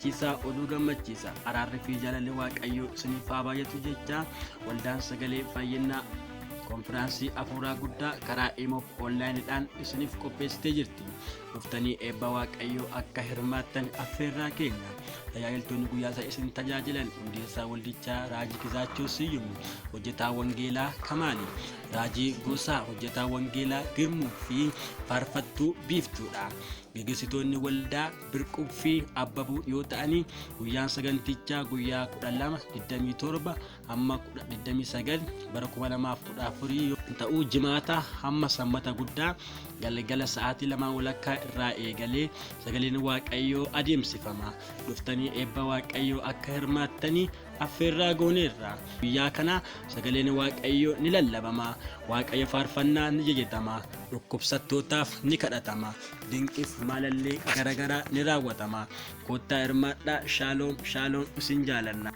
abdachiisaa oduu gammachiisa araarri fi jaalalli waaqayyoo isiniif haa baay'atu jecha waldaan sagalee fayyinaa konfiraansii afuuraa guddaa karaa imoof onlaayiniidhaan isiniif qopheessitee jirti. Dhuftanii eebba waaqayyoo akka hirmaattan affeerraa keenya. Tajaajiltoonni guyyaa isaa isin tajaajilan hundeessaa waldichaa Raajii Gizaachoo Siyyum, hojjetaa wangeelaa Kamaali, Raajii Gosaa, hojjetaa wangeelaa Girmuu fi faarfattuu Biiftuudha. Gaggeessitoonni waldaa Birquu fi Abbabuu yoo ta'anii guyyaan sagantichaa guyyaa 12-27 hamma 29 bara 2014 ta'uu jimaata hamma sanbata guddaa galgala sa'aatii 2 irraa eegalee sagaleen waaqayyoo adeemsifama. Dhuftanii eebba waaqayyoo akka hirmaattanii affeerraa gooneerra. Guyyaa kana sagaleen waaqayyoo ni lallabama, waaqayyo faarfannaa ni jajatama, dhukkubsattootaaf ni kadhatama, dinqiif maalallee garagaraa ni raawwatama. Kottaa hirmaadhaa. Shaaloom shaaloom isin jaalanna.